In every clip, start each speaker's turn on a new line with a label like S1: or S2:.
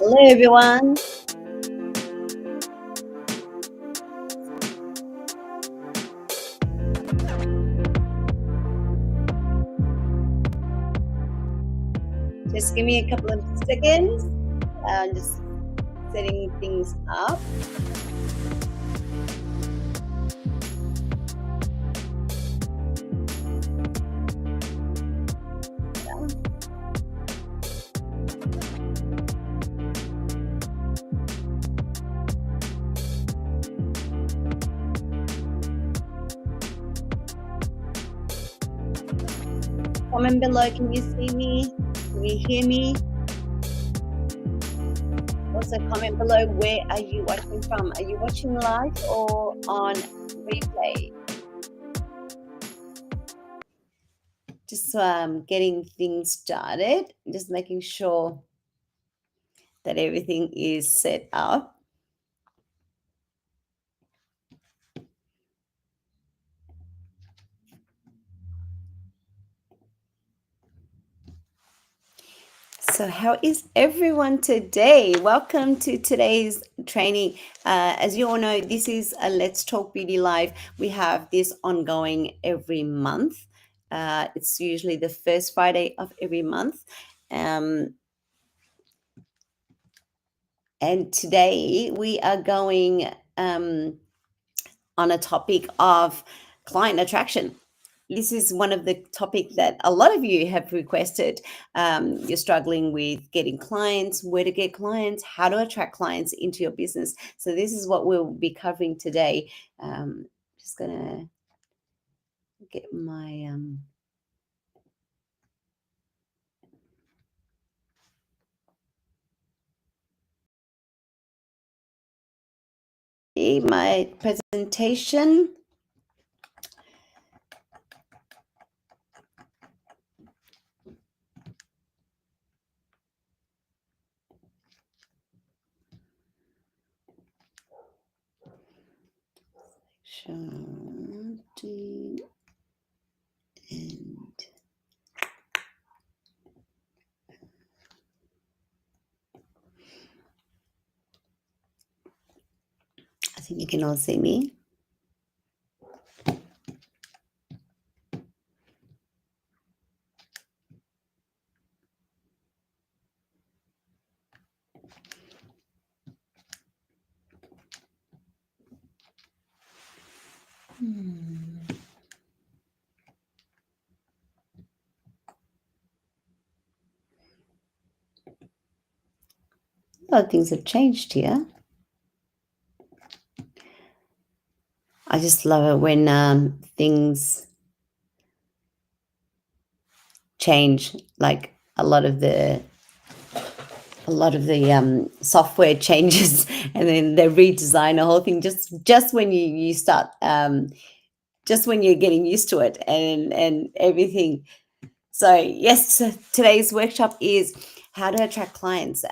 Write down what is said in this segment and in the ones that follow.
S1: Hello, everyone. Just give me a couple of seconds. Just setting things up. Comment below. Can you see me? Can you hear me? Also, comment below, where are you watching from? Are you watching live or on replay? Just getting things started, just making sure that everything is set up. So how is everyone today? Welcome to today's training. As you all know, this is a Let's Talk Beauty Live. We have this ongoing every month. It's usually the first Friday of every month. And today we are going on a topic of client attraction. This is one of the topics that a lot of you have requested. You're struggling with getting clients, where to get clients, how to attract clients into your business. So this is what we'll be covering today. Just gonna get my my presentation. Shanti and I think you can all see me. A lot of things have changed here. I just love it when things change. Like a lot of the software changes, and then they redesign the whole thing just when you start just when you're getting used to it and everything. So yes, so today's workshop is how to attract clients.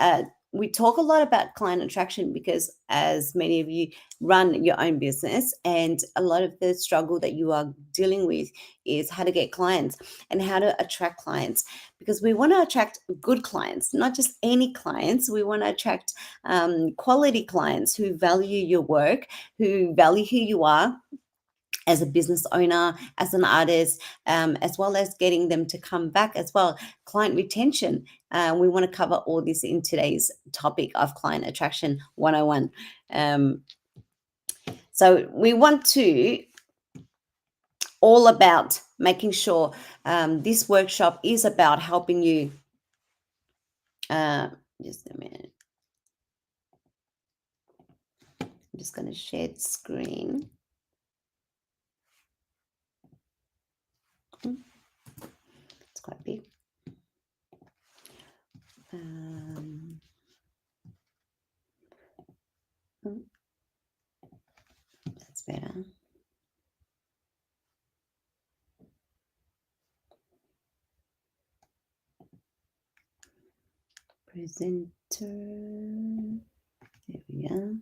S1: We talk a lot about client attraction because, as many of you run your own business, and a lot of the struggle that you are dealing with is how to get clients and how to attract clients. Because we want to attract good clients, not just any clients. We want to attract quality clients who value your work, who value who you are as a business owner, as an artist, as well as getting them to come back as well. Client retention. We want to cover all this in today's topic of client attraction 101. So we want to all about making sure this workshop is about helping you. Just a minute. I'm just going to share the screen. It's quite big. That's better. Presenter. There we are.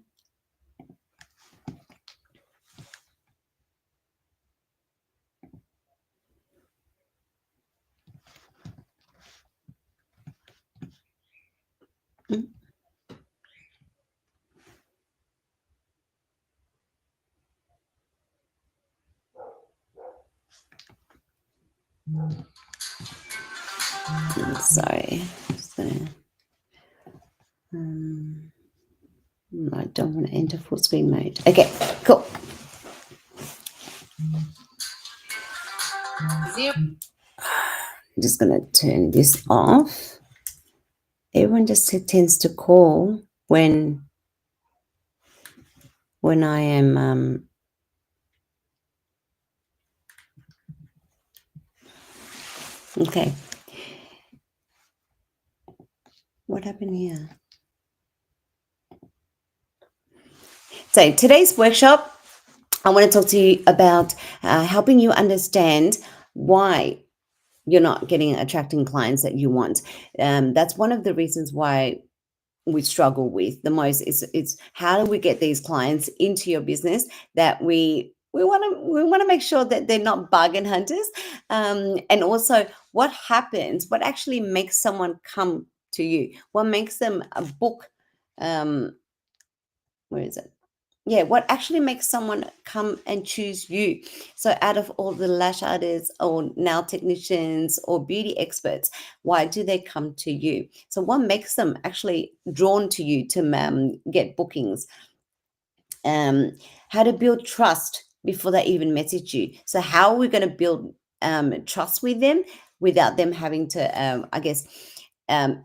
S1: Sorry, just gonna, I don't want to enter full screen mode. Okay, cool. I'm just gonna turn this off. Everyone just tends to call when I am okay. What happened here? So today's workshop, I want to talk to you about helping you understand why you're not attracting clients that you want. That's one of the reasons why we struggle with the most. It's how do we get these clients into your business that we want to make sure that they're not bargain hunters, and also what actually makes someone come to you, what makes them a book. Where is it? Yeah, what actually makes someone come and choose you? So, out of all the lash artists or nail technicians or beauty experts, why do they come to you? So, what makes them actually drawn to you to get bookings? How to build trust before they even message you. So, how are we going to build trust with them without them having to,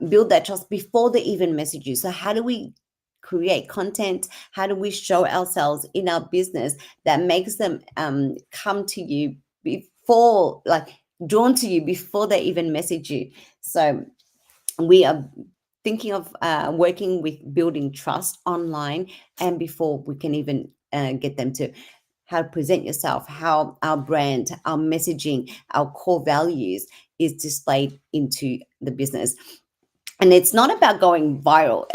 S1: build that trust before they even message you? So, how do we create content? How do we show ourselves in our business that makes them come to you before, like, drawn to you before they even message you? So, we are thinking of working with building trust online, and before we can even get them to how to present yourself, how our brand, our messaging, our core values is displayed into the business. And it's not about going viral.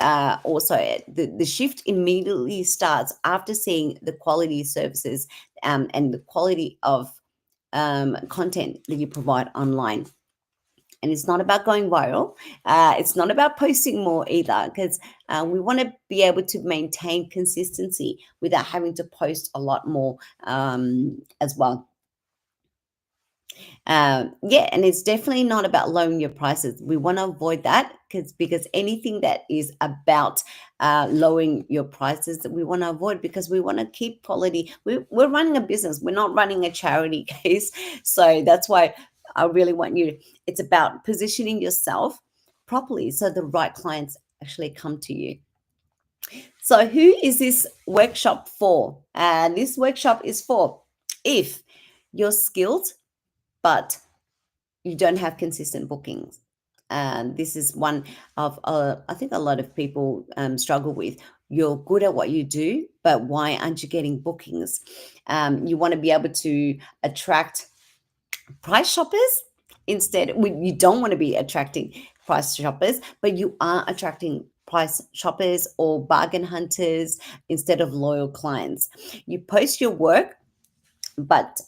S1: Also, the shift immediately starts after seeing the quality services and the quality of content that you provide online. And it's not about going viral. It's not about posting more either, because we want to be able to maintain consistency without having to post a lot more as well. Yeah, and it's definitely not about lowering your prices. We want to avoid that because anything that is about lowering your prices, we want to avoid, because we want to keep quality. We're running a business. We're not running a charity case. So that's why I really want you. It's about positioning yourself properly so the right clients actually come to you. So who is this workshop for? This workshop is for if you're skilled but you don't have consistent bookings. And this is one of I think a lot of people struggle with. You're good at what you do, but why aren't you getting bookings? You want to be able to attract price shoppers instead. You don't want to be attracting price shoppers, but you are attracting price shoppers or bargain hunters instead of loyal clients. You post your work, but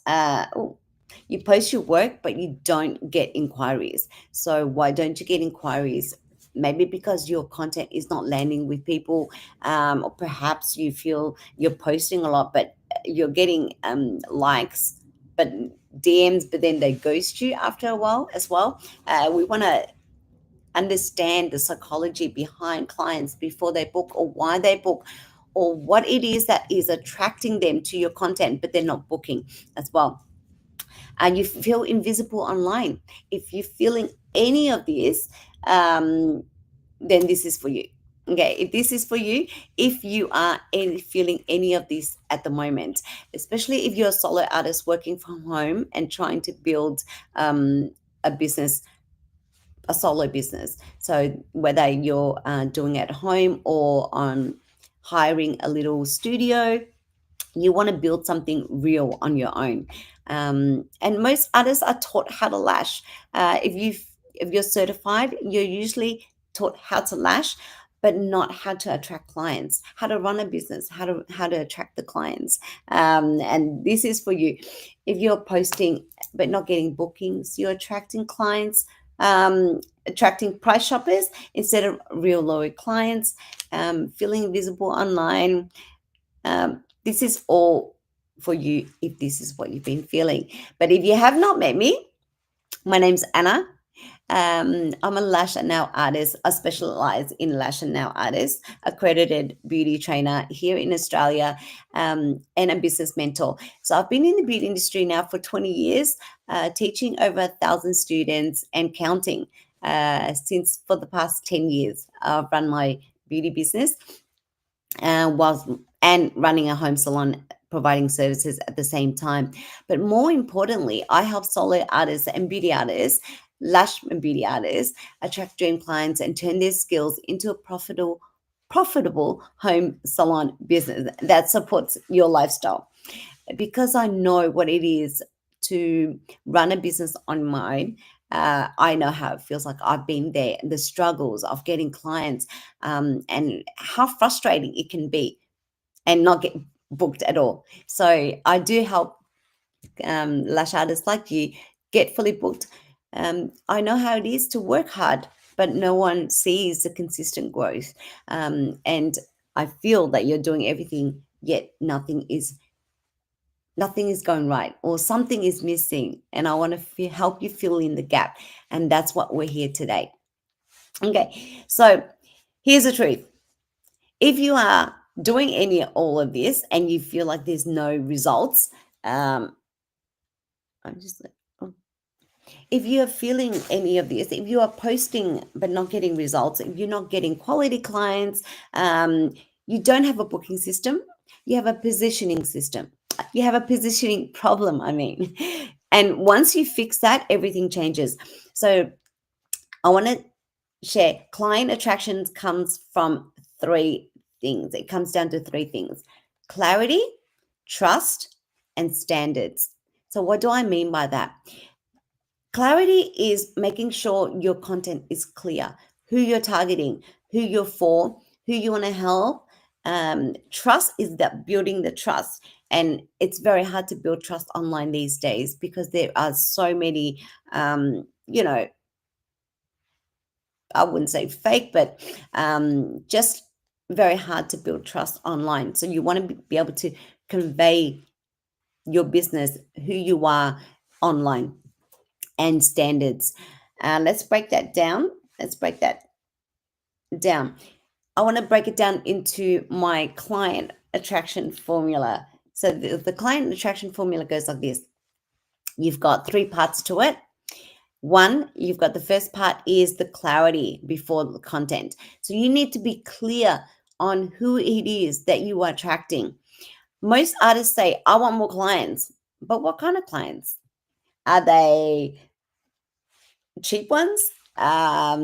S1: you post your work, but you don't get inquiries. So why don't you get inquiries? Maybe because your content is not landing with people, or perhaps you feel you're posting a lot, but you're getting likes, but DMs, but then they ghost you after a while as well. We want to understand the psychology behind clients before they book, or why they book, or what it is that is attracting them to your content, but they're not booking as well. And you feel invisible online. If you're feeling any of this, then this is for you. Okay, if this is for you, if you are feeling any of this at the moment, especially if you're a solo artist working from home and trying to build a business, a solo business. So whether you're doing it at home or on hiring a little studio, you want to build something real on your own. And most artists are taught how to lash. If you're certified, you're usually taught how to lash, but not how to attract clients, how to run a business, how to attract the clients. And this is for you. If you're posting but not getting bookings, you're attracting clients, attracting price shoppers instead of real loyal clients, feeling visible online. This is all for you if this is what you've been feeling. But if you have not met me, my name's Anna. I'm a lash and nail artist. I specialize in lash and nail artists, accredited beauty trainer here in Australia, and a business mentor. So I've been in the beauty industry now for 20 years, teaching over 1,000 students and counting. Since for the past 10 years, I've run my beauty business, whilst and running a home salon, providing services at the same time. But more importantly, I help solo artists and beauty artists, lash and beauty artists, attract dream clients and turn their skills into a profitable home salon business that supports your lifestyle. Because I know what it is to run a business on my own. I know how it feels like. I've been there, the struggles of getting clients, and how frustrating it can be and not get booked at all. So I do help lash artists like you get fully booked. I know how it is to work hard, but no one sees the consistent growth. And I feel that you're doing everything, yet nothing is going right, or something is missing, and I want to help you fill in the gap. And that's what we're here today. Okay, so here's the truth. If you are doing all of this and you feel like there's no results, I'm just like, oh. If you are feeling any of this, if you are posting but not getting results, if you're not getting quality clients, you don't have a booking system, you have a positioning system. You have a positioning problem, I mean. And once you fix that, everything changes. So I want to share client attractions comes from three things. It comes down to three things: clarity, trust, and standards. So, what do I mean by that? Clarity is making sure your content is clear, who you're targeting, who you're for, who you want to help. Trust is that building the trust. And it's very hard to build trust online these days because there are so many, you know, I wouldn't say fake, but just very hard to build trust online. So you want to be able to convey your business, who you are online, and standards. Let's break that down. Let's break that down. I want to break it down into my client attraction formula. So the client attraction formula goes like this. You've got three parts to it. One, you've got the first part is the clarity before the content. So you need to be clear on who it is that you are attracting. Most artists say, I want more clients, but what kind of clients? Are they cheap ones? Are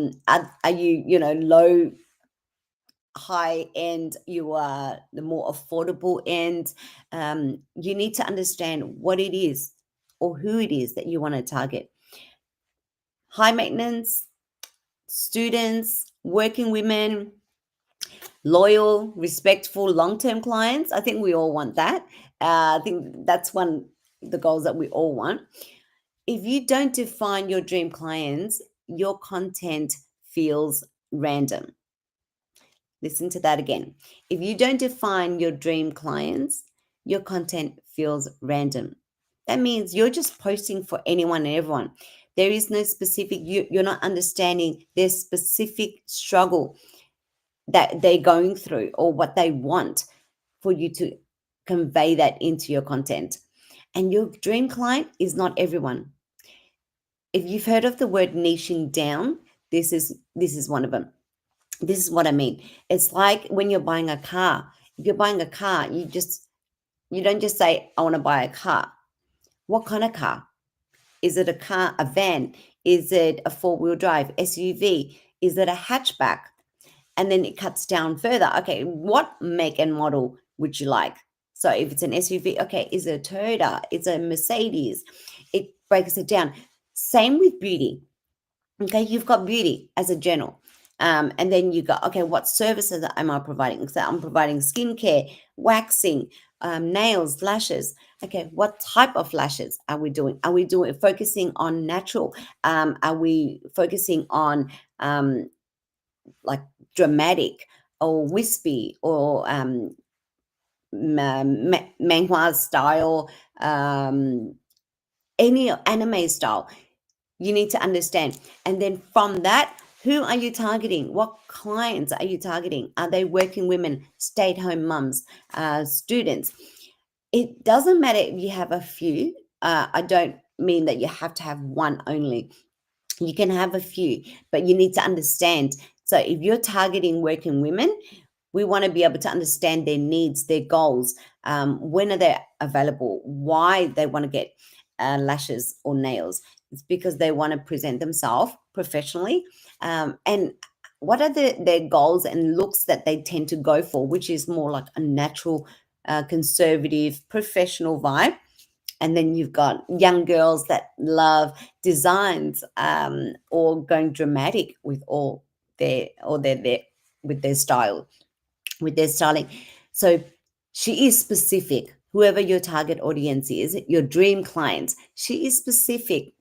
S1: you, low high end, you are the more affordable end. You need to understand what it is or who it is that you want to target. High maintenance, students, working women, loyal, respectful, long term clients. I think we all want that. I think that's one the goals that we all want. If you don't define your dream clients, your content feels random. Listen to that again. If you don't define your dream clients, your content feels random. That means you're just posting for anyone and everyone. There is no specific, you're not understanding their specific struggle that they're going through or what they want for you to convey that into your content. And your dream client is not everyone. If you've heard of the word niching down, this is one of them. This is what I mean. It's like when you're buying a car. If you're buying a car, you don't just say, I want to buy a car. What kind of car? Is it a car, a van? Is it a four-wheel drive, SUV? Is it a hatchback? And then it cuts down further. Okay, what make and model would you like? So if it's an SUV, okay, is it a Toyota? Is it a Mercedes? It breaks it down. Same with beauty. Okay, you've got beauty as a general. And then you go, okay, what services am I providing? So I'm providing skincare, waxing, nails, lashes. Okay, what type of lashes are we doing? Are we doing focusing on natural? Are we focusing on like dramatic or wispy or manhwa style, any anime style? You need to understand. And then from that, who are you targeting? What clients are you targeting? Are they working women, stay at home mums, students? It doesn't matter if you have a few. I don't mean that you have to have one only. You can have a few, but you need to understand. So if you're targeting working women, we want to be able to understand their needs, their goals, when are they available, why they want to get lashes or nails. It's because they want to present themselves professionally, and what are their goals and looks that they tend to go for, which is more like a natural, conservative, professional vibe. And then you've got young girls that love designs, or going dramatic with all their with their style, with their styling. So she is specific. Whoever your target audience is, your dream clients, she is specific.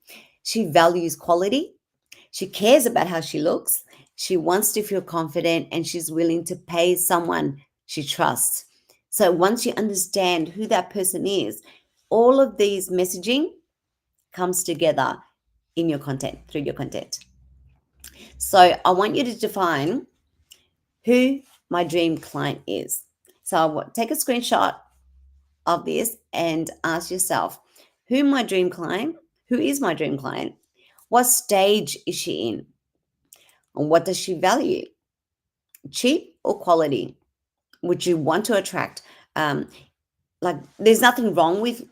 S1: She values quality. She cares about how she looks. She wants to feel confident, and she's willing to pay someone she trusts. So once you understand who that person is, all of these messaging comes together in your content, through your content. So I want you to define who my dream client is. So take a screenshot of this and ask yourself, who is my dream client? What stage is she in? And what does she value? Cheap or quality? Would you want to attract? Like, there's nothing wrong with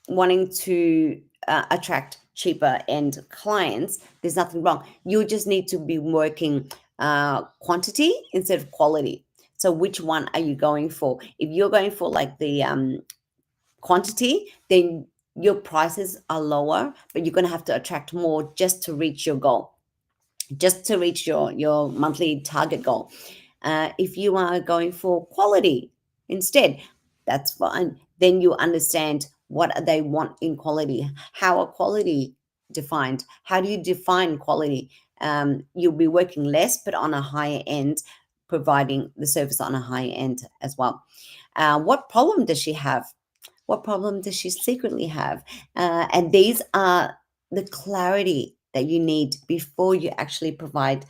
S1: wanting to attract cheaper end clients. There's nothing wrong. You just need to be working quantity instead of quality. So which one are you going for? If you're going for like the quantity, then your prices are lower, but you're going to have to attract more just to reach your goal, just to reach your monthly target goal. If you are going for quality instead, that's fine. Then you understand what they want in quality. How are quality defined? How do you define quality? You'll be working less, but on a higher end, providing the service on a higher end as well. What problem does she have? What problem does she secretly have? And these are the clarity that you need before you actually provide,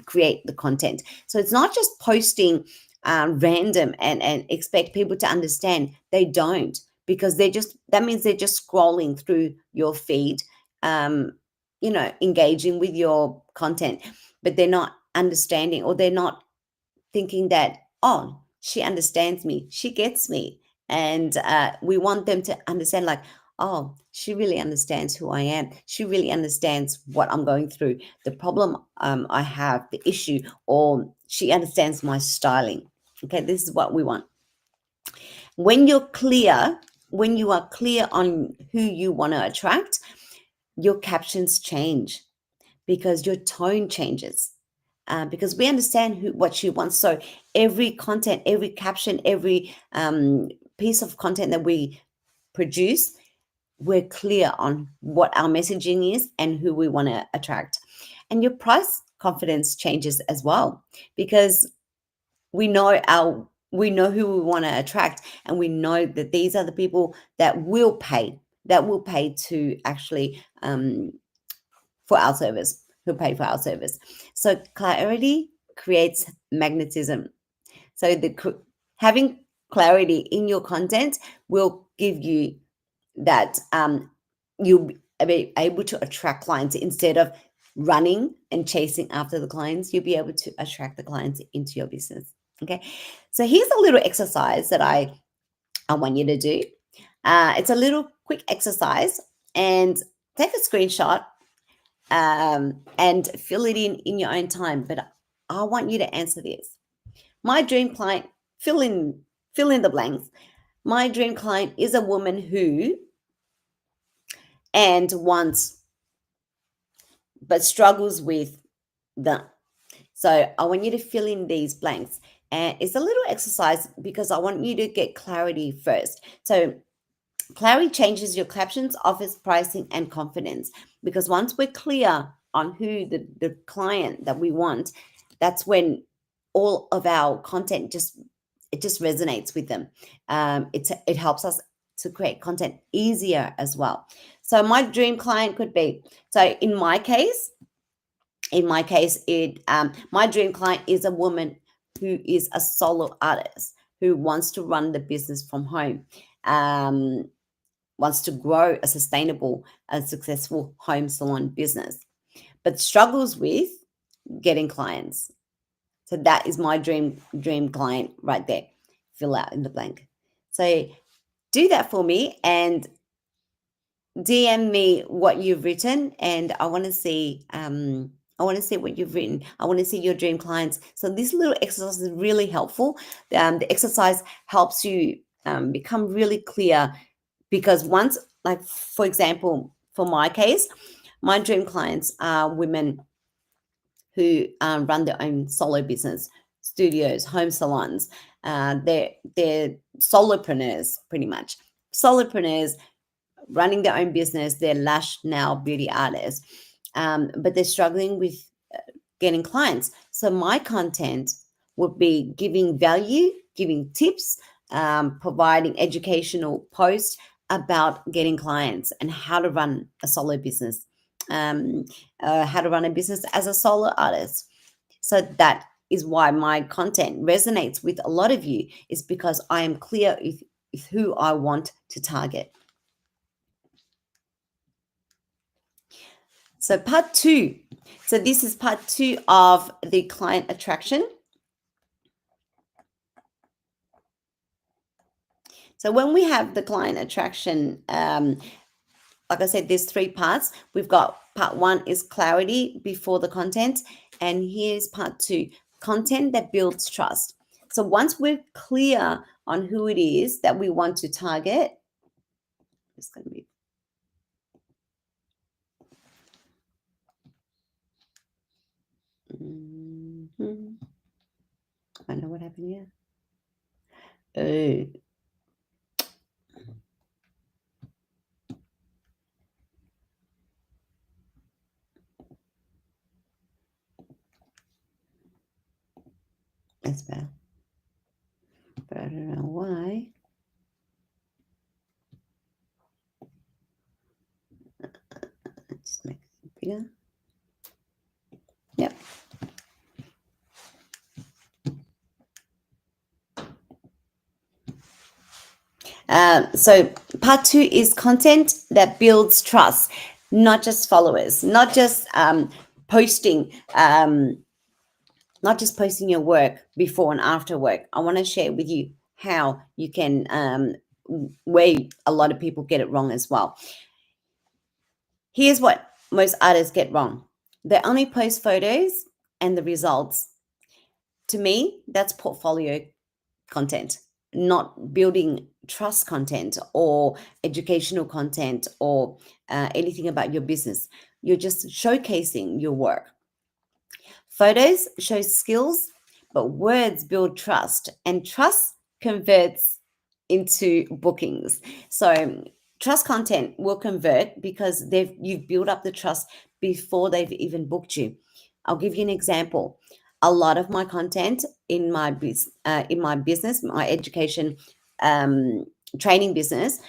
S1: create the content. So it's not just posting random and expect people to understand. They don't, because that means they're just scrolling through your feed, engaging with your content, but they're not understanding, or they're not thinking that, she understands me, she gets me. And we want them to understand, like, oh, she really understands who I am. She really understands what I'm going through, the problem I have, the issue, or she understands my styling. Okay, this is what we want. When you're clear, when you are clear on who you want to attract, your captions change because your tone changes. Because we understand what she wants. So every content, every caption, every piece of content that we produce, we're clear on what our messaging is and who we want to attract. And your price confidence changes as well, because we know who we want to attract, and we know that these are the people that will pay to actually for our service, who pay for our service. So clarity creates magnetism. So having clarity in your content will give you that you'll be able to attract clients instead of running and chasing after the clients. You'll be able to attract the clients into your business. Okay, so here's a little exercise that I want you to do. It's a little quick exercise, and take a screenshot and fill it in your own time. But I want you to answer this. My dream client, fill in the blanks. My dream client is a woman who and wants but struggles with the. So I want you to fill in these blanks. And it's a little exercise because I want you to get clarity first. So clarity changes your captions, offers, pricing, and confidence. Because once we're clear on who the client that we want, that's when all of our content just resonates with them. It helps us to create content easier as well. So my dream client could be, so in my case, it my dream client is a woman who is a solo artist who wants to run the business from home, wants to grow a sustainable and successful home salon business, but struggles with getting clients. So that is my dream client right there. Fill out in the blank. So do that for me and DM me what you've written, and I want to see. I want to see what you've written. I want to see your dream clients. So this little exercise is really helpful. The exercise helps you become really clear, because once, like for example, for my case, my dream clients are women who run their own solo business, studios, home salons. They're solopreneurs, pretty much. Solopreneurs running their own business. They're lash now beauty artists, but they're struggling with getting clients. So my content would be giving value, giving tips, providing educational posts about getting clients and how to run a solo business, how to run a business as a solo artist. So that is why my content resonates with a lot of you, is because I am clear with who I want to target. So part 2. So this is part 2 of the client attraction. So when we have the client attraction, like I said, there's 3 parts. We've got part 1 is clarity before the content. And here's part 2, content that builds trust. So once we're clear on who it is that we want to target, it's going to be. I know what happened here. Oh. That's bad. But I don't know why. Just make it bigger. Yep. So part 2 is content that builds trust, not just followers, not just posting, not just posting your work before and after work. I want to share with you how you can where a lot of people get it wrong as well. Here's what most artists get wrong: they only post photos and the results. To me, that's portfolio content, not building trust content or educational content or anything about your business. You're just showcasing your work. Photos show skills, but words build trust, and trust converts into bookings. So trust content will convert because you've built up the trust before they've even booked you. I'll give you an example. A lot of my content in my business, my education training business,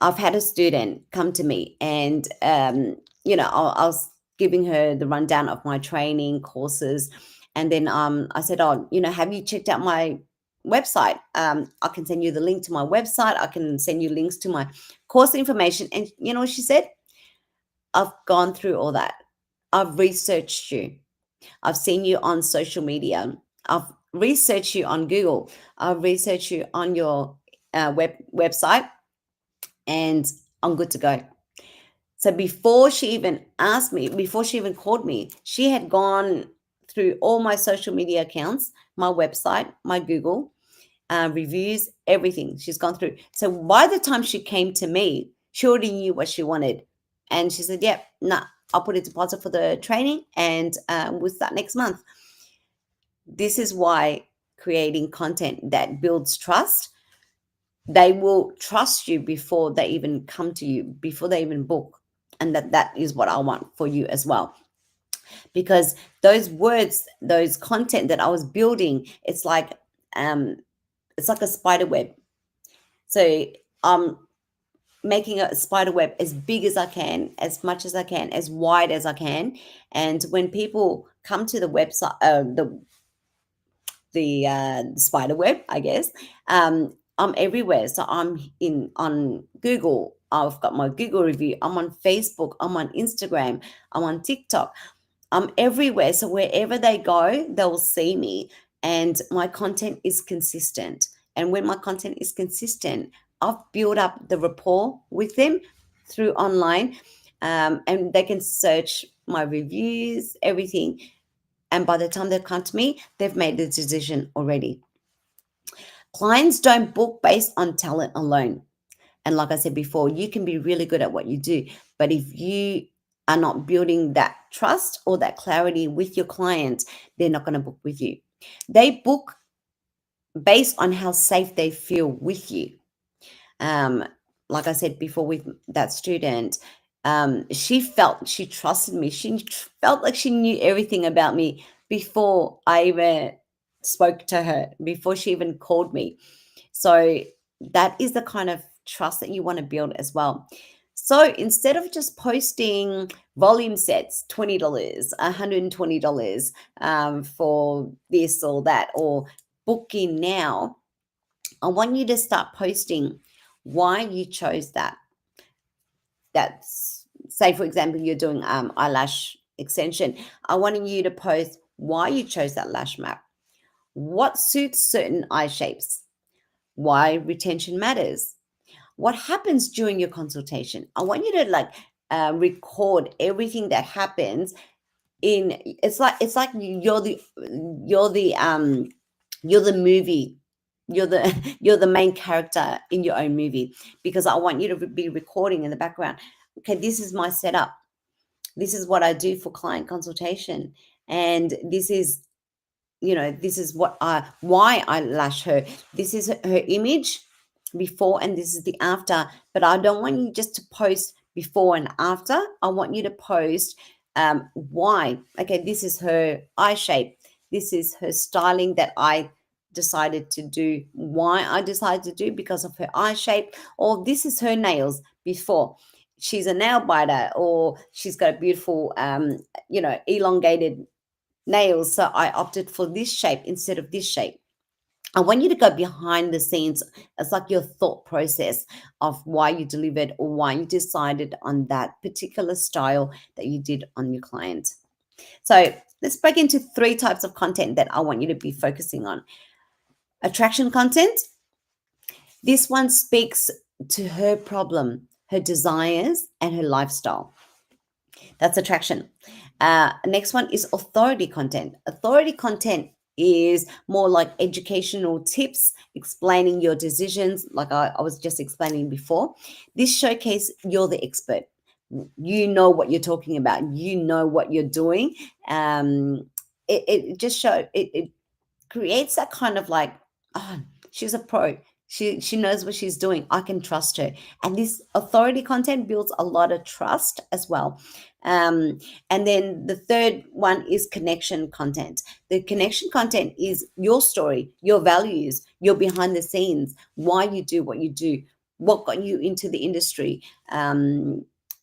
S1: I've had a student come to me and, I was giving her the rundown of my training courses. And then I said, oh, have you checked out my website? I can send you the link to my website. I can send you links to my course information. And you know what she said? I've gone through all that. I've researched you. I've seen you on social media. I've researched you on Google. I've researched you on your website, and I'm good to go. So before she even asked me, before she even called me, she had gone through all my social media accounts, my website, my Google reviews, everything. She's gone through. So by the time she came to me, she already knew what she wanted. And she said, yep, nah, I'll put a deposit for the training and we'll start next month. This is why creating content that builds trust, they will trust you before they even come to you, before they even book. And that is what I want for you as well. Because those words, those content that I was building, it's like a spider web. So I'm making a spider web as big as I can, as much as I can, as wide as I can. And when people come to the website, the spider web, I guess. I'm everywhere. So I'm in on Google. I've got my Google review. I'm on Facebook. I'm on Instagram. I'm on TikTok. I'm everywhere. So wherever they go, they'll see me. And my content is consistent. And when my content is consistent, I've built up the rapport with them through online. And they can search my reviews, everything. And by the time they come to me, they've made the decision already. Clients don't book based on talent alone. And like I said before, you can be really good at what you do. But if you are not building that trust or that clarity with your clients, they're not going to book with you. They book based on how safe they feel with you. Like I said before with that student, she trusted me. She felt like she knew everything about me before I even spoke to her, before she even called me. So that is the kind of trust that you want to build as well. So instead of just posting volume sets, $20, $120 for this or that, or booking now, I want you to start posting why you chose that. That's, say for example, you're doing eyelash extension. I want you to post why you chose that lash map, what suits certain eye shapes, why retention matters, what happens during your consultation. I want you to record everything that happens in. It's like you're the movie. You're the you're the main character in your own movie, because I want you to be recording in the background. Okay, this is my setup. This is what I do for client consultation, and this is why I lash her. This is her image before, and this is the after. But I don't want you just to post before and after. I want you to post why. Okay, this is her eye shape. This is her styling that I decided to do. Why I decided to do, because of her eye shape. Or this is her nails before. She's a nail biter, or she's got a beautiful elongated nails, so I opted for this shape instead of this shape. I want you to go behind the scenes. It's like your thought process of why you delivered or why you decided on that particular style that you did on your client. So let's break into 3 types of content that I want you to be focusing on. Attraction content. This one speaks to her problem, her desires, and her lifestyle. That's attraction. Next one is authority content. Authority content is more like educational tips, explaining your decisions, like I was just explaining before. This showcase you're the expert. You know what you're talking about. You know what you're doing. It just it creates that kind of like, oh, she's a pro. She knows what she's doing. I can trust her. And this authority content builds a lot of trust as well. Um, and then the third one is connection content. The connection content is your story, your values, your behind the scenes, why you do what you do, what got you into the industry,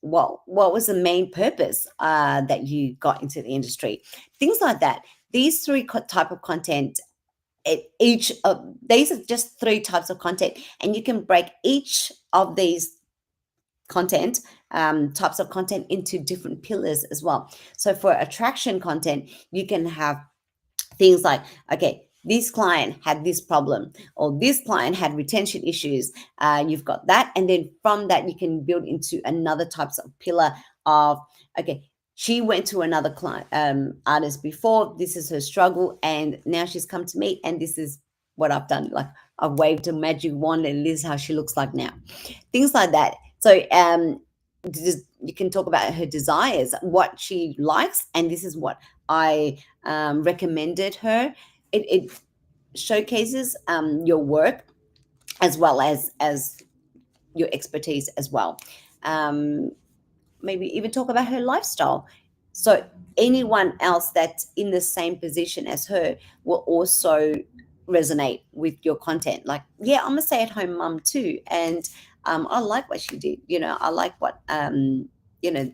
S1: what was the main purpose that you got into the industry, things like that. These three type of content, each of these are just three types of content, and you can break each of these content types of content into different pillars as well. So for attraction content, you can have things like, okay, this client had this problem, or this client had retention issues. You've got that, and then from that you can build into another types of pillar of, okay, she went to another client artist before, this is her struggle, and now she's come to me, and this is what I've done, like I've waved a magic wand and this is how she looks like now, things like that. So you can talk about her desires, what she likes, and this is what I recommended her. It showcases your work as well as your expertise as well. Um, Maybe even talk about her lifestyle. So anyone else that's in the same position as her will also resonate with your content. Like, yeah, I'm a stay-at-home mum too, and I like what she did. I like what you know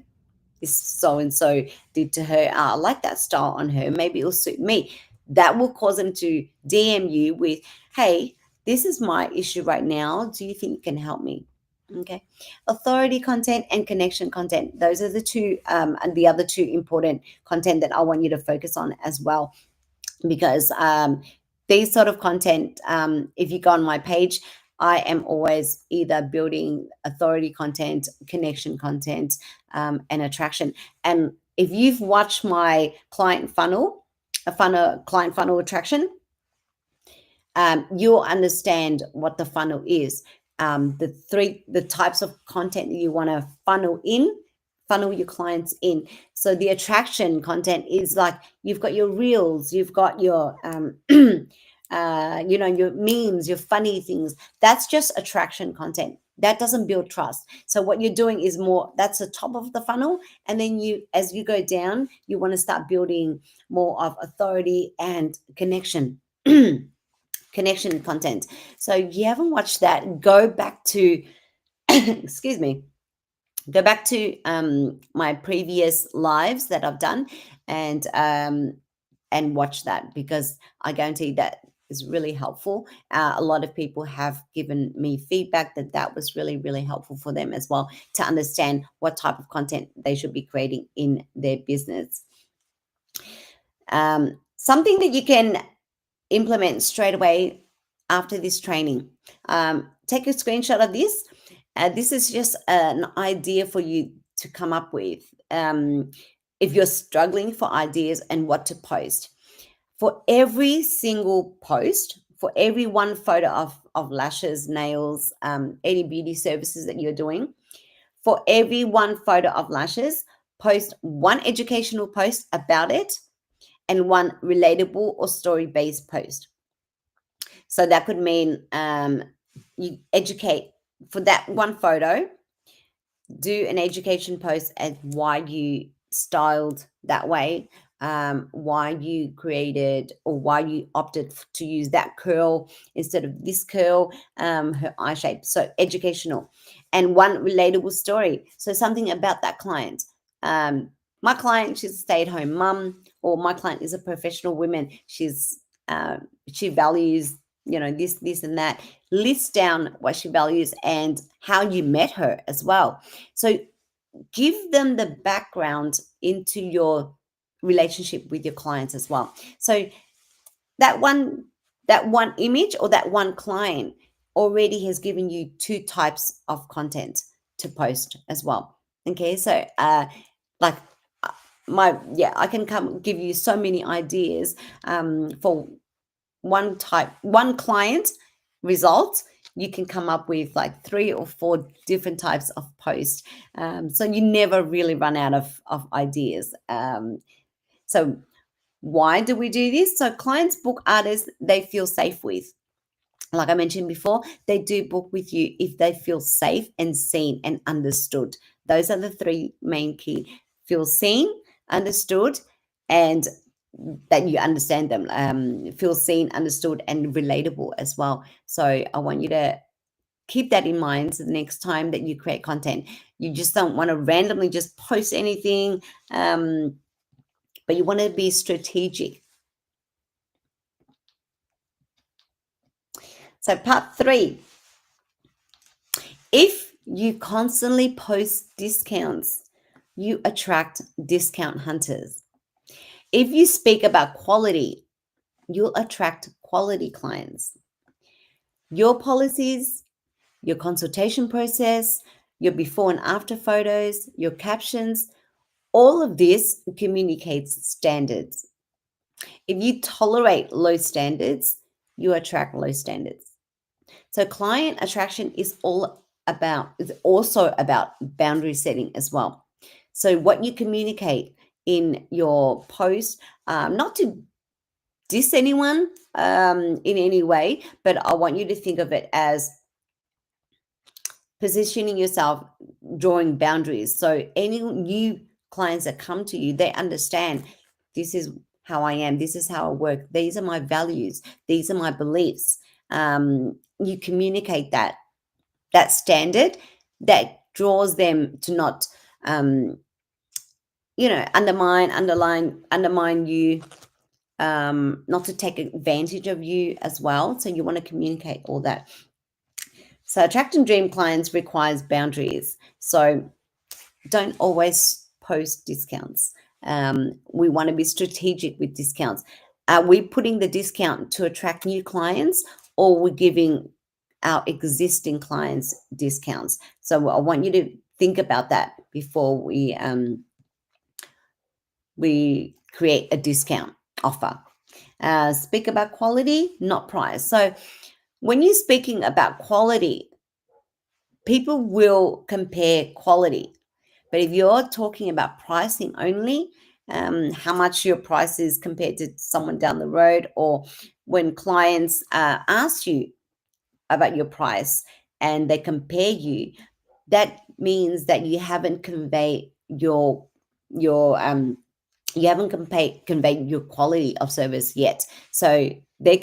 S1: this so and so did to her. I like that style on her. Maybe it'll suit me. That will cause them to DM you with, hey, this is my issue right now. Do you think you can help me? Okay. Authority content and connection content. Those are the two, and the other two important content that I want you to focus on as well, because these sort of content, if you go on my page, I am always either building authority content, connection content, and attraction. And if you've watched my client funnel attraction, you'll understand what the funnel is. The types of content that you want to funnel your clients in. So the attraction content is like, you've got your reels, you've got your your memes, your funny things. That's just attraction content. That doesn't build trust. So what you're doing is more, that's the top of the funnel, and then as you go down, you want to start building more of authority and connection. Connection content. So if you haven't watched that, go back to excuse me, go back to my previous lives that I've done, and watch that, because I guarantee that is really helpful. A lot of people have given me feedback that that was really, really helpful for them as well, to understand what type of content they should be creating in their business. Something that you can implement straight away after this training. Take a screenshot of this. This is just an idea for you to come up with if you're struggling for ideas and what to post. For every single post, for every one photo of lashes, nails, any beauty services that you're doing, for every one photo of lashes, post one educational post about it and one relatable or story-based post. So that could mean you educate for that one photo, do an education post as why you styled that way, why you created or why you opted to use that curl instead of this curl, her eye shape. So educational, and one relatable story. So something about that client. My client, she's a stay-at-home mum, or my client is a professional woman. She values this and that. List down what she values and how you met her as well. So give them the background into your relationship with your clients as well. So that one image or that one client, already has given you two types of content to post as well. Okay, so like I can come give you so many ideas for one client result. You can come up with like 3 or 4 different types of posts, so you never really run out of ideas. So why do we do this? So clients book artists they feel safe with. Like I mentioned before, they do book with you if they feel safe and seen and understood. Those are the 3 main key: feel seen, understood, and that you understand them. Feel seen, understood, and relatable as well. So I want you to keep that in mind. So the next time that you create content, you just don't want to randomly just post anything, but you want to be strategic. So part 3, if you constantly post discounts, you attract discount hunters. If you speak about quality, you'll attract quality clients. Your policies, your consultation process, your before and after photos, your captions, all of this communicates standards. If you tolerate low standards, you attract low standards. So client attraction is also about boundary setting as well. So what you communicate in your post, not to diss anyone in any way, but I want you to think of it as positioning yourself, drawing boundaries. So any new clients that come to you, they understand this is how I am, this is how I work, these are my values, these are my beliefs. You communicate that standard that draws them to not undermine you, not to take advantage of you as well. So you want to communicate all that. So attracting dream clients requires boundaries. So don't always post discounts. We want to be strategic with discounts. Are we putting the discount to attract new clients, or we're giving our existing clients discounts? So I want you to think about that before we create a discount offer. Speak about quality, not price. So when you're speaking about quality, people will compare quality. But if you're talking about pricing only, how much your price is compared to someone down the road, or when clients ask you about your price and they compare you, that means that you haven't conveyed your you haven't conveyed your quality of service yet. So they're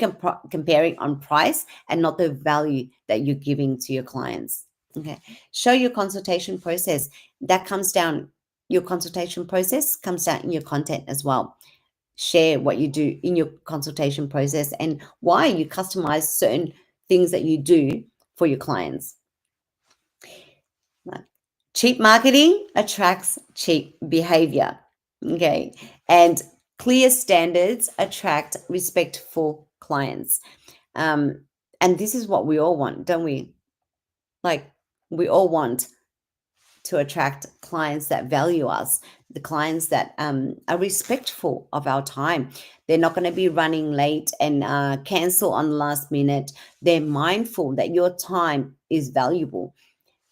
S1: comparing on price and not the value that you're giving to your clients. Okay. Show your consultation process. That comes down, your consultation process comes down in your content as well. Share what you do in your consultation process and why you customize certain things that you do for your clients. Cheap marketing attracts cheap behavior. Okay. And clear standards attract respectful clients. And this is what we all want, don't we? Like, we all want to attract clients that value us, the clients that are respectful of our time. They're not going to be running late and cancel on the last minute. They're mindful that your time is valuable.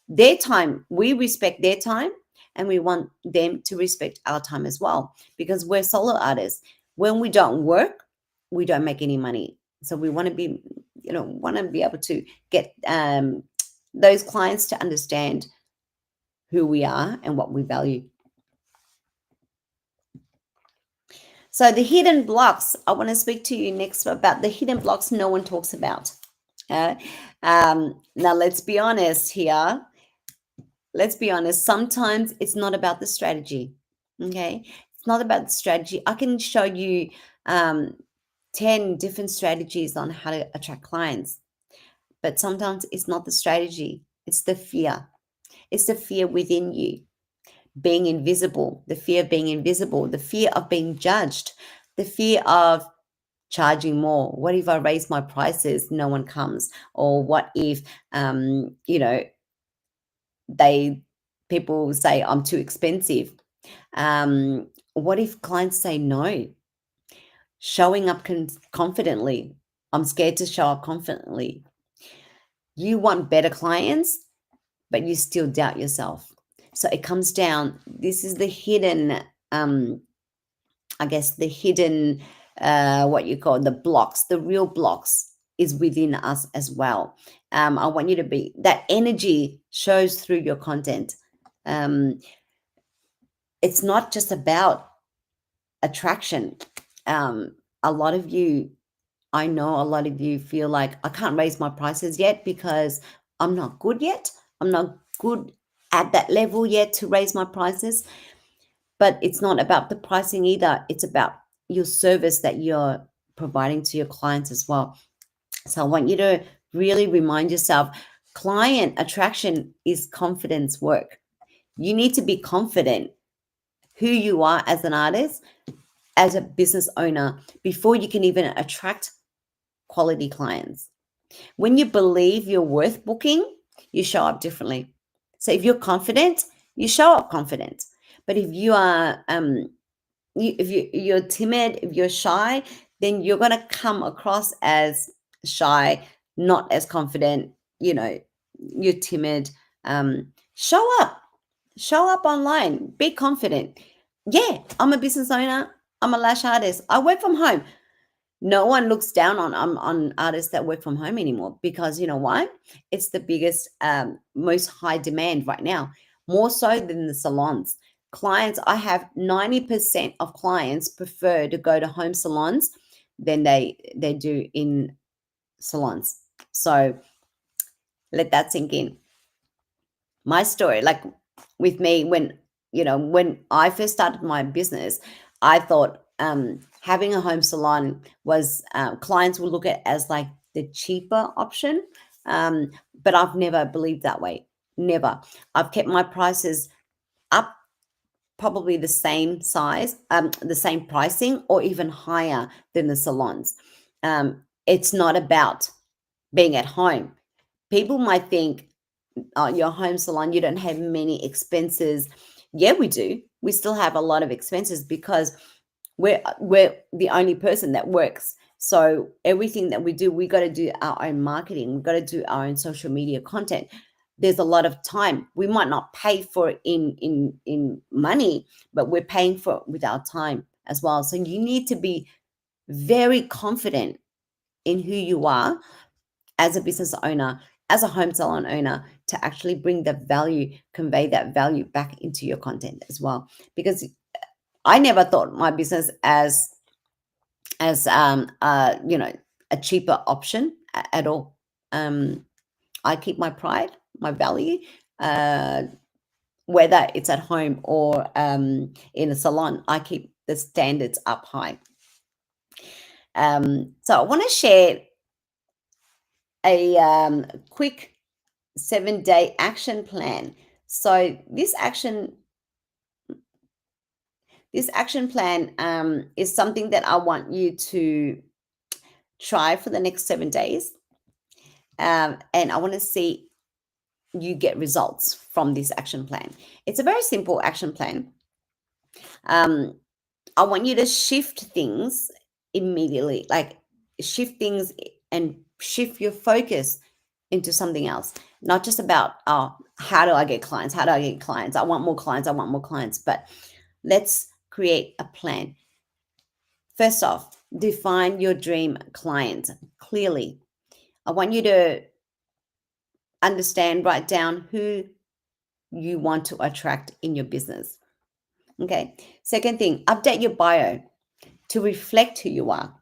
S1: Their time, we respect their time, and we want them to respect our time as well, because we're solo artists. When we don't work, we don't make any money. So we want to be, able to get those clients to understand who we are and what we value. So the hidden blocks, I want to speak to you next about the hidden blocks no one talks about. Now, let's be honest here. Let's be honest. Sometimes it's not about the strategy. Okay. It's not about the strategy. I can show you 10 different strategies on how to attract clients. But sometimes it's not the strategy. It's the fear. It's the fear within you. Being invisible, the fear of being invisible, the fear of being judged, the fear of charging more? What if I raise my prices, no one comes? Or what if, you know, they people say I'm too expensive? What if clients say no? Showing up confidently. I'm scared to show up confidently. You want better clients, but you still doubt yourself. So it comes down, this is the hidden, I guess, the hidden, what you call the blocks, the real blocks is within us as well. I want you to be, that energy shows through your content. Um, it's not just about attraction. A lot of you, I know a lot of you feel like I can't raise my prices yet because I'm not good yet. I'm not good at that level yet to raise my prices. But it's not about the pricing either. It's about your service that you're providing to your clients as well. So I want you to really remind yourself, client attraction is confidence work. You need to be confident who you are as an artist, as a business owner, before you can even attract quality clients. When you believe you're worth booking, you show up differently. So if you're confident, you show up confident. But if you are, you're timid, if you're shy, then you're going to come across as shy, not as confident. You know, you're timid. Show up, show up online. Be confident. Yeah, I'm a business owner. I'm a lash artist. I work from home. No one looks down on artists that work from home anymore, because you know why? It's the biggest, most high demand right now, more so than the salons. Clients, I have 90% of clients prefer to go to home salons than they do in salons. So let that sink in. My story, like with me, when I first started my business, I thought, having a home salon was, clients will look at it as like the cheaper option, but I've never believed that way. Never. I've kept my prices up, probably the same size, the same pricing, or even higher than the salons. It's not about being at home. People might think, your home salon, you don't have many expenses. Yeah, we do. We still have a lot of expenses because we're the only person that works. So everything that we do, we got to do our own marketing. We got to do our own social media content. There's a lot of time. We might not pay for it in money, but we're paying for it with our time as well. So you need to be very confident in who you are as a business owner, as a home salon owner, to actually bring the value, convey that value back into your content as well. Because I never thought my business as a cheaper option at all. I keep my pride, my value, uh, whether it's at home or in a salon. I keep the standards up high. So I want to share a quick 7-day action plan. So this action plan is something that I want you to try for the next 7 days, and I want to see you get results from this action plan. It's a very simple action plan. Um, I want you to shift things immediately, like shift things and shift your focus into something else. Not just about, oh, how do I get clients? How do I get clients? I want more clients. I want more clients. But let's create a plan. First off, define your dream client clearly. I want you to understand, write down who you want to attract in your business. Okay. Second thing, update your bio to reflect who you are.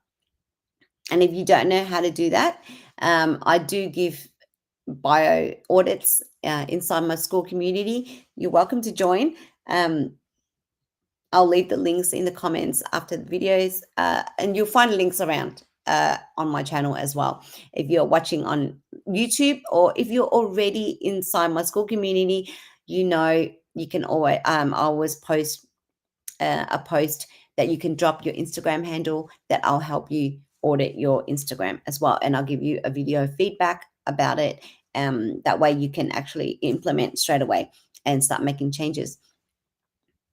S1: And if you don't know how to do that, I do give bio audits inside my school community. You're welcome to join. I'll leave the links in the comments after the videos, and you'll find links around on my channel as well. If you're watching on YouTube, or if you're already inside my school community, you can always, I always post a post that you can drop your Instagram handle, that I'll help you audit your Instagram as well. And I'll give you a video feedback about it. That way you can actually implement straight away and start making changes.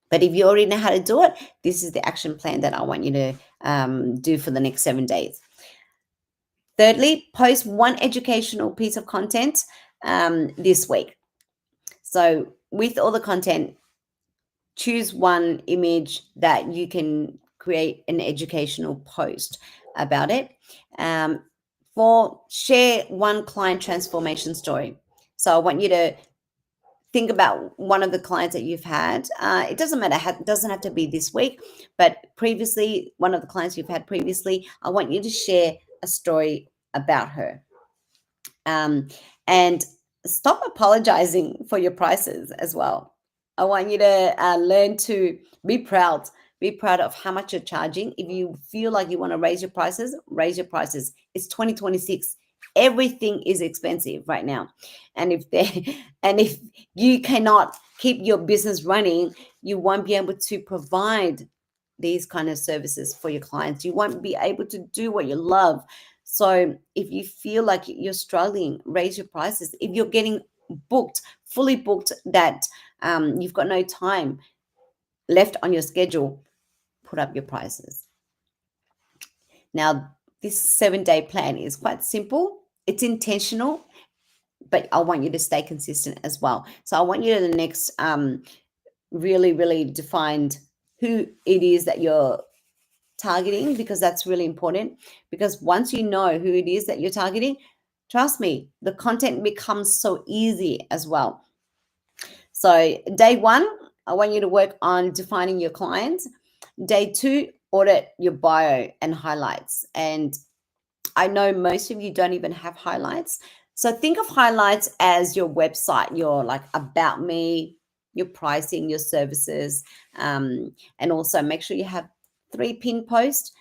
S1: But if you already know how to do it, this is the action plan that I want you to do for the next 7 days. Thirdly, post one educational piece of content this week. So with all the content, choose one image that you can create an educational post about it. Share one client transformation story. So I want you to think about one of the clients that you've had. It doesn't matter, it doesn't have to be this week, but previously, one of the clients you've had previously, I want you to share a story about her. And stop apologizing for your prices as well. I want you to learn to be proud. Be proud of how much you're charging. If you feel like you want to raise your prices, raise your prices. It's 2026. Everything is expensive right now. And if you cannot keep your business running, you won't be able to provide these kind of services for your clients. You won't be able to do what you love. So if you feel like you're struggling, raise your prices. If you're getting booked, fully booked, that you've got no time left on your schedule, put up your prices. Now, this 7-day plan is quite simple. It's intentional, but I want you to stay consistent as well. So I want you to the next really, really define who it is that you're targeting, because that's really important. Because once you know who it is that you're targeting, trust me, the content becomes so easy as well. So day 1, I want you to work on defining your clients. Day 2, audit your bio and highlights. And I know most of you don't even have highlights. So think of highlights as your website, your like about me, your pricing, your services, and also make sure you have 3 pin posts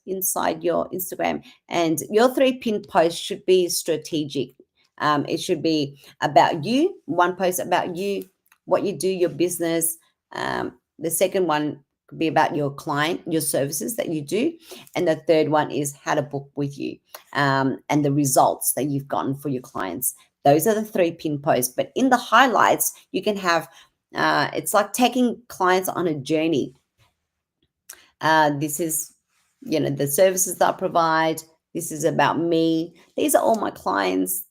S1: inside your Instagram. And your 3 pin posts should be strategic. It should be about you, one post about you, what you do, your business. The second one could be about your client, your services that you do. And the third one is how to book with you, and the results that you've gotten for your clients. Those are the 3 pin posts. But in the highlights, you can have, it's like taking clients on a journey. This is, the services that I provide. This is about me. These are all my clients.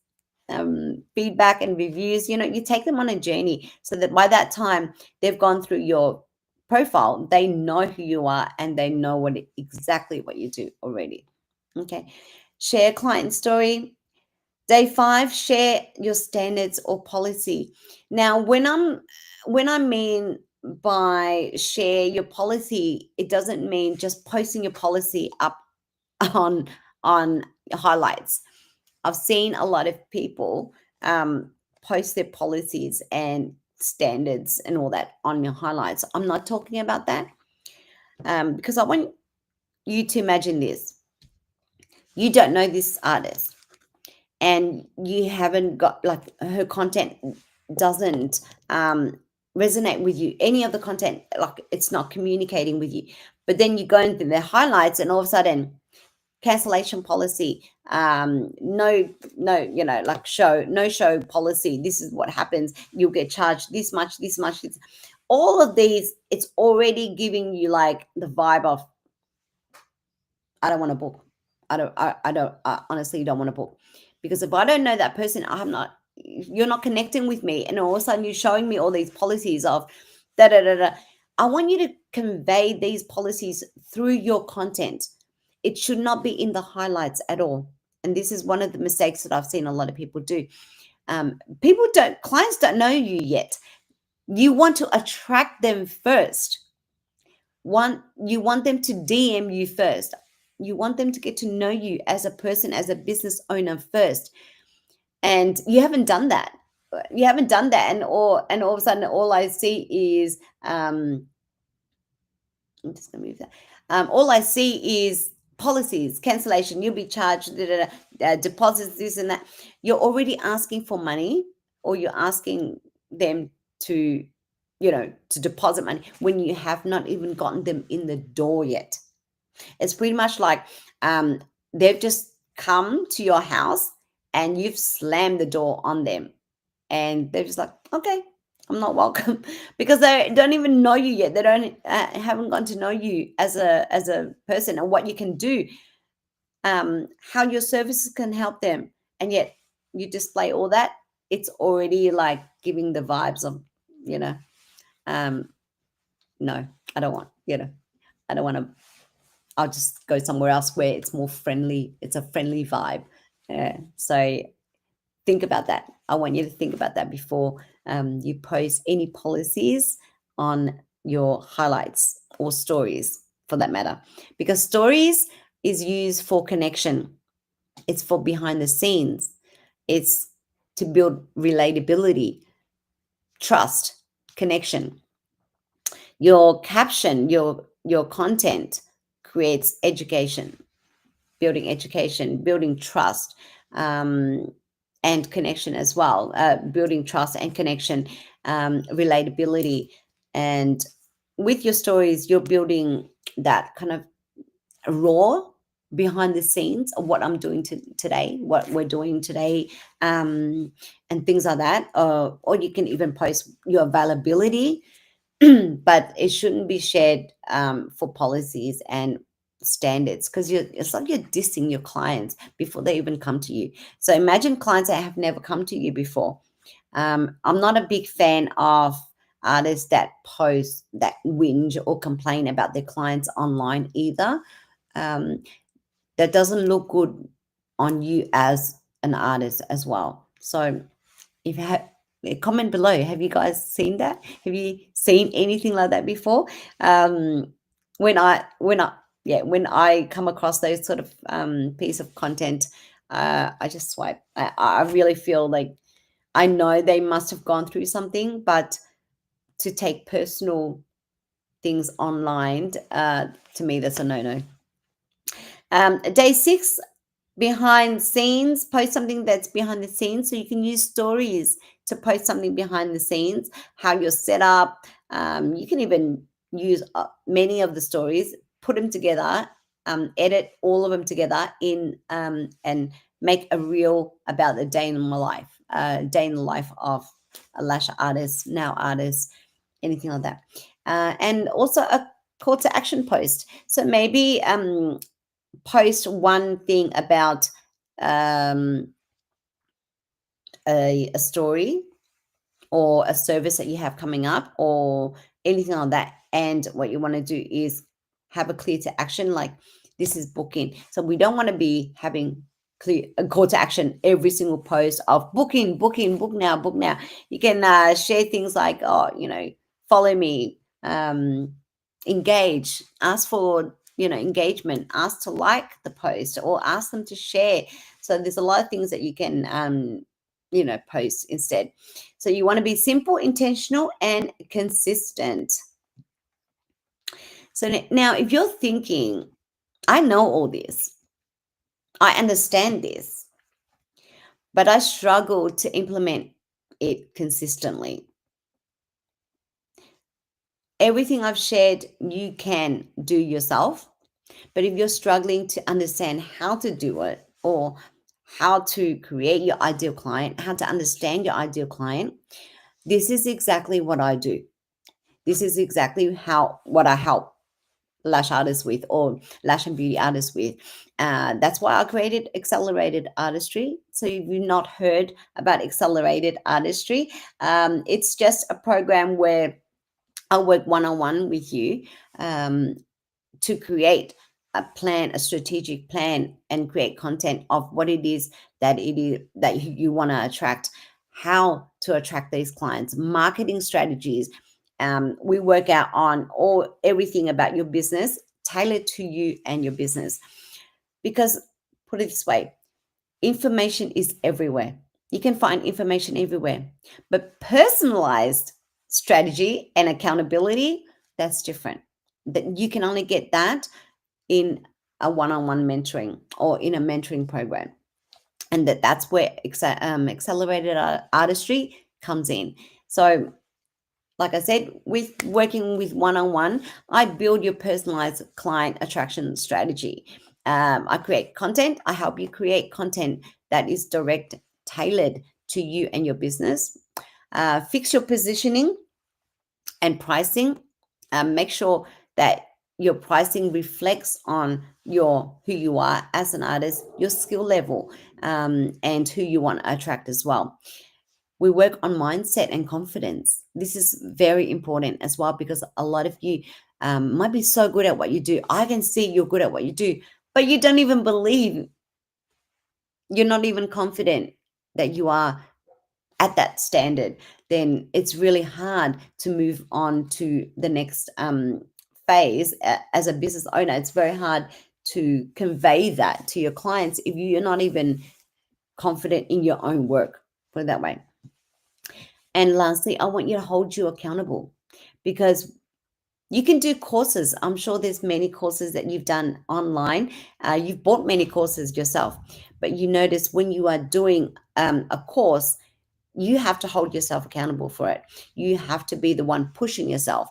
S1: Feedback and reviews. You take them on a journey so that by that time they've gone through your profile, they know who you are and they know exactly what you do already. Okay. Share client story. Day 5, share your standards or policy. Now, when I mean by share your policy, it doesn't mean just posting your policy up on highlights. I've seen a lot of people post their policies and standards and all that on your highlights. I'm not talking about that, because I want you to imagine this. You don't know this artist, and you haven't got, like, her content doesn't resonate with you. Any of the content, like, it's not communicating with you. But then you go into their highlights and all of a sudden, cancellation policy, no like no show policy. This is what happens. You'll get charged this much. All of these, it's already giving you like the vibe of, I don't want to book. I honestly don't want to book, because if I don't know that person, you're not connecting with me, and all of a sudden you're showing me all these policies of da da da da. I want you to convey these policies through your content. It should not be in the highlights at all. And this is one of the mistakes that I've seen a lot of people do. Clients don't know you yet. You want to attract them first. You want them to DM you first. You want them to get to know you as a person, as a business owner first. And you haven't done that. And all of a sudden, all I see is, I'm just going to move that. All I see is policies, cancellation, you'll be charged, deposits, this and that. You're already asking for money, or you're asking them to, to deposit money when you have not even gotten them in the door yet. It's pretty much like um, they've just come to your house and you've slammed the door on them, and they're just like, okay, I'm not welcome, because they don't even know you yet. They don't haven't gotten to know you as a person and what you can do, how your services can help them, and yet you display all that. It's already like giving the vibes of, you know, um, no, I don't want, I don't want to. I'll just go somewhere else where it's more friendly. It's a friendly vibe. So think about that. I want you to think about that before you post any policies on your highlights or stories, for that matter, because stories is used for connection. It's for behind the scenes. It's to build relatability, trust, connection. Your caption, your content creates education, building trust, um, and connection as well. Building trust and connection, relatability, and with your stories, you're building that kind of raw behind the scenes of what I'm doing today, what we're doing today, and things like that. Or you can even post your availability, but it shouldn't be shared for policies and standards, because it's like you're dissing your clients before they even come to you. So imagine clients that have never come to you before. I'm not a big fan of artists that post that whinge or complain about their clients online either. um, that doesn't look good on you as an artist as well. So if you have, comment below, have you guys seen that? Have you seen anything like that before? um when I yeah, when I come across those sort of piece of content, I just swipe. I really feel like I know they must have gone through something, but to take personal things online, to me, that's a no-no. Day 6, behind scenes. Post something that's behind the scenes, so you can use stories to post something behind the scenes, how you're set up. You can even use many of the stories, put them together, edit all of them together in, and make a reel about the day in my life, day in the life of a lash artist, nail artist, anything like that. And also a call to action post. So maybe post one thing about um, a story or a service that you have coming up or anything like that. And what you want to do is have a clear to action, like this is booking. So we don't want to be having clear a call to action every single post of booking, booking, book now, book now. You can share things like, oh, follow me, engage, ask for, engagement, ask to like the post or ask them to share. So there's a lot of things that you can post instead. So you want to be simple, intentional, and consistent. So now, if you're thinking, I know all this, I understand this, but I struggle to implement it consistently. Everything I've shared, you can do yourself. But if you're struggling to understand how to do it, or how to create your ideal client, how to understand your ideal client, this is exactly what I do. This is exactly what I help lash artists with, or lash and beauty artists with. That's why I created Accelerated Artistry. So if you've not heard about Accelerated Artistry, it's just a program where I work one-on-one with you, um, to create a plan, a strategic plan, and create content of what it is that you want to attract, how to attract these clients, marketing strategies. We work out on everything about your business, tailored to you and your business. Because, put it this way, information is everywhere. You can find information everywhere, but personalized strategy and accountability, that's different. That you can only get that in a one-on-one mentoring or in a mentoring program, and that's where accelerated artistry comes in. So Like I said, with working with one-on-one, I build your personalized client attraction strategy. I create content. I help you create content that is direct, tailored to you and your business. Fix your positioning and pricing. Make sure that your pricing reflects on your who you are as an artist, your skill level, and who you want to attract as well. We work on mindset and confidence. This is very important as well, because a lot of you might be so good at what you do. I can see you're good at what you do, but you don't even believe, you're not even confident that you are at that standard. Then it's really hard to move on to the next phase. As a business owner, it's very hard to convey that to your clients if you're not even confident in your own work, put it that way. And lastly, I want you to hold you accountable, because you can do courses. I'm sure there's many courses that you've done online. You've bought many courses yourself, but you notice when you are doing a course, you have to hold yourself accountable for it. You have to be the one pushing yourself.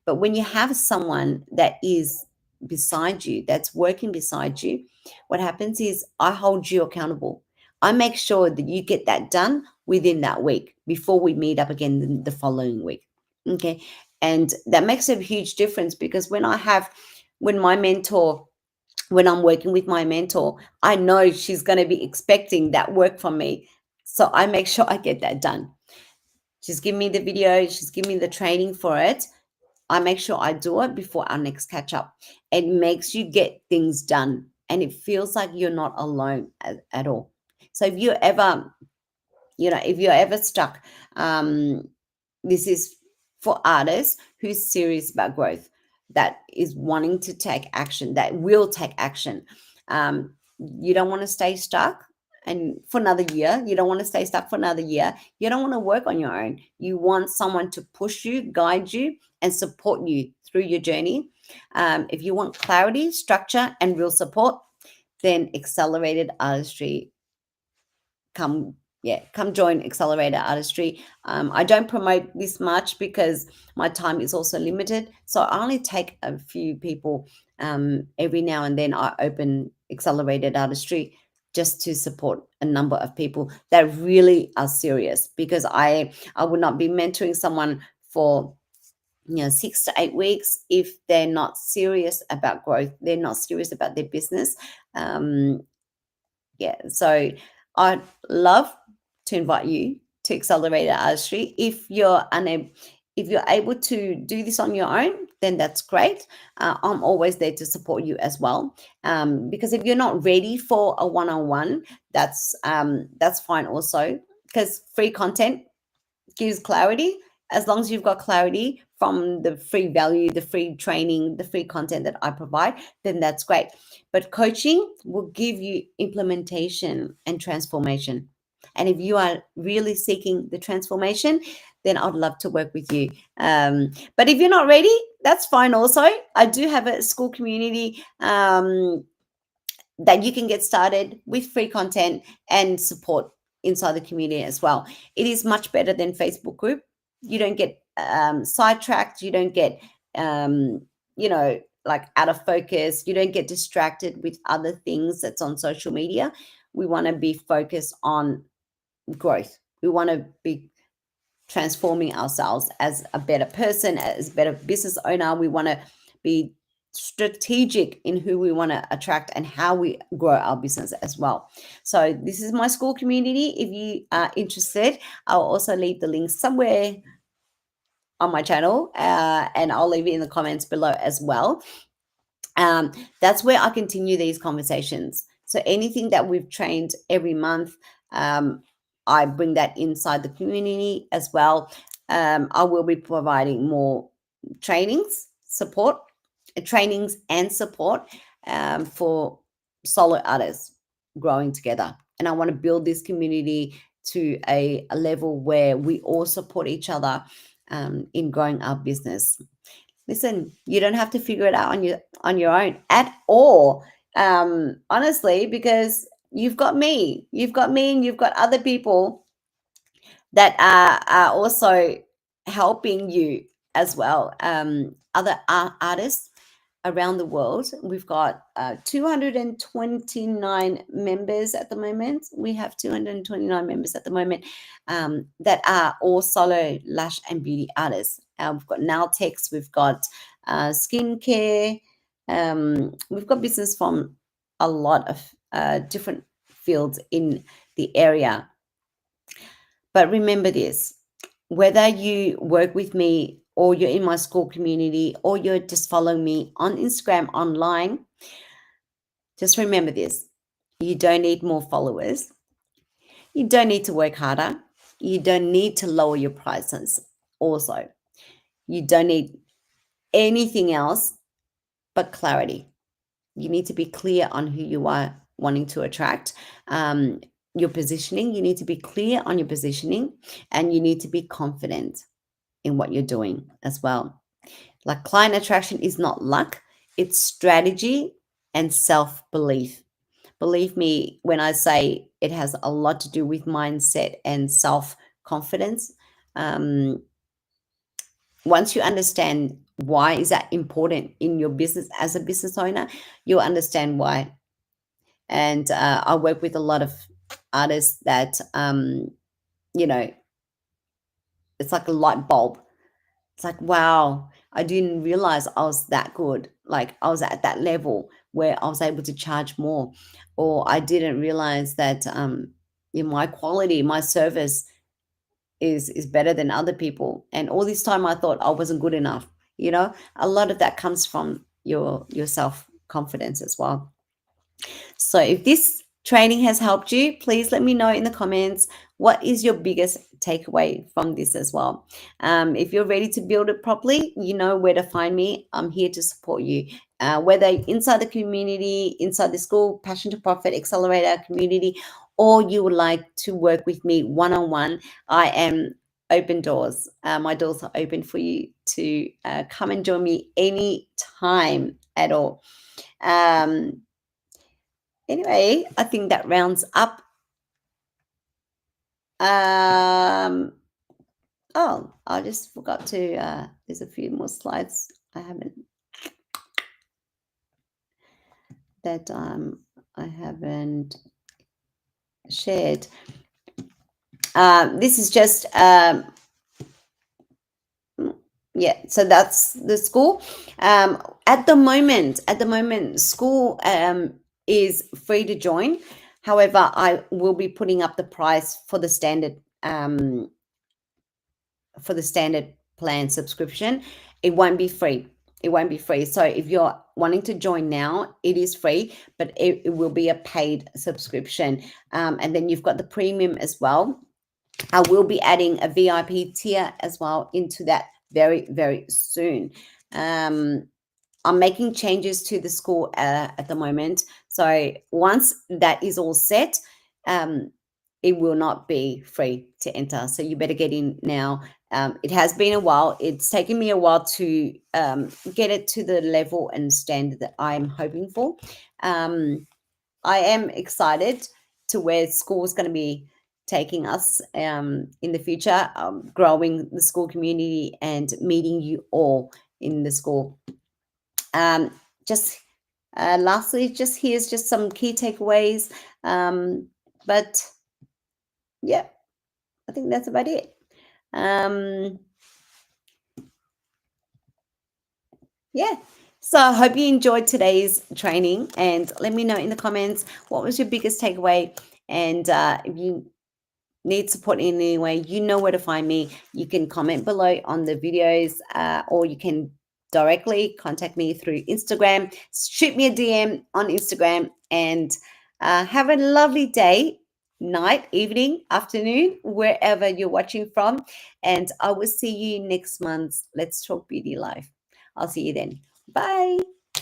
S1: But when you have someone that is beside you, that's working beside you, what happens is I hold you accountable. I make sure that you get that done within that week before we meet up again the following week. Okay. And that makes a huge difference, because when my mentor, when I'm working with my mentor, I know she's going to be expecting that work from me. So I make sure I get that done. She's giving me the video, she's giving me the training for it. I make sure I do it before our next catch up. It makes you get things done, and it feels like you're not alone at all. So if you're ever stuck, um, this is for artists who's serious about growth, that is wanting to take action, that will take action. You don't want to stay stuck and for another year. You don't want to stay stuck for another year. You don't want to work on your own. You want someone to push you, guide you, and support you through your journey. If you want clarity, structure, and real support, then Accelerated Artistry, come come join Accelerator Artistry. I don't promote this much because my time is also limited, so I only take a few people. Every now and then I open Accelerated Artistry just to support a number of people that really are serious, because I would not be mentoring someone for 6 to 8 weeks if they're not serious about growth, they're not serious about their business. um, so I'd love to invite you to Accelerator Artistry. If you're able to do this on your own, then that's great. I'm always there to support you as well. Because if you're not ready for a one-on-one, that's fine also, because free content gives clarity. As long as you've got clarity from the free value, the free training, the free content that I provide, then that's great. But coaching will give you implementation and transformation. And if you are really seeking the transformation, then I'd love to work with you. But if you're not ready, that's fine also. I do have a school community that you can get started with free content and support inside the community as well. It is much better than Facebook group. You don't get sidetracked. You don't get, like out of focus. You don't get distracted with other things that's on social media. We want to be focused on growth. We want to be transforming ourselves as a better person, as a better business owner. We want to be strategic in who we want to attract and how we grow our business as well. So this is my school community. If you are interested, I'll also leave the link somewhere on my channel, and I'll leave it in the comments below as well. That's where I continue these conversations. So anything that we've trained every month, I bring that inside the community as well. I will be providing more trainings, trainings and support for solo artists growing together. And I want to build this community to a level where we all support each other in growing our business. Listen, you don't have to figure it out on your own at all. Honestly, because you've got me. You've got me and you've got other people that are also helping you as well. Other artists around the world. We've got 229 members at the moment. We have 229 members at the moment that are all solo lash and beauty artists. We've got nail techs, we've got skincare, we've got business from a lot of different fields in the area. But remember this, whether you work with me or you're in my school community or you're just following me on Instagram online, just remember this. You don't need more followers. You don't need to work harder. You don't need to lower your prices. Also, you don't need anything else but clarity. You need to be clear on who you are wanting to attract. Your positioning, you need to be clear on your positioning, and you need to be confident in what you're doing as well. Like, client attraction is not luck, it's strategy and self-belief. Believe me when I say it has a lot to do with mindset and self-confidence. Once you understand why is that important in your business as a business owner, you'll understand why. And I work with a lot of artists that, you know, it's like a light bulb. It's like, wow, I didn't realize I was that good. Like, I was at that level where I was able to charge more, or I didn't realize that my quality, my service is better than other people. And all this time I thought I wasn't good enough. A lot of that comes from your self confidence as well. So if this training has helped you, please let me know in the comments what is your biggest takeaway from this as well. If you're ready to build it properly, you know where to find me. I'm here to support you. Whether inside the community, inside the school, Passion to Profit Accelerator community, or you would like to work with me one-on-one, I am open doors. My doors are open for you to come and join me any time at all. Anyway, I think that rounds up. Oh, I just forgot to, there's a few more slides I haven't shared. This is just, yeah, so that's the school. At the moment, school is free to join. However, I will be putting up the price for the standard plan subscription. It won't be free. So if you're wanting to join now, it is free, but it will be a paid subscription. And then you've got the premium as well. I will be adding a VIP tier as well into that very, very soon. I'm making changes to the school at the moment. So once that is all set, it will not be free to enter. So you better get in now. It has been a while. It's taken me a while to get it to the level and standard that I'm hoping for. I am excited to where school is going to be taking us in the future, growing the school community and meeting you all in the school. Lastly, here's just some key takeaways. But yeah, I think that's about it. Yeah. So I hope you enjoyed today's training, and let me know in the comments what was your biggest takeaway. And if you need support in any way, you know where to find me. You can comment below on the videos, or you can directly contact me through Instagram. Shoot me a DM on Instagram, and have a lovely day, night, evening, afternoon, wherever you're watching from. And I will see you next month's Let's Talk Beauty Live. I'll see you then. Bye.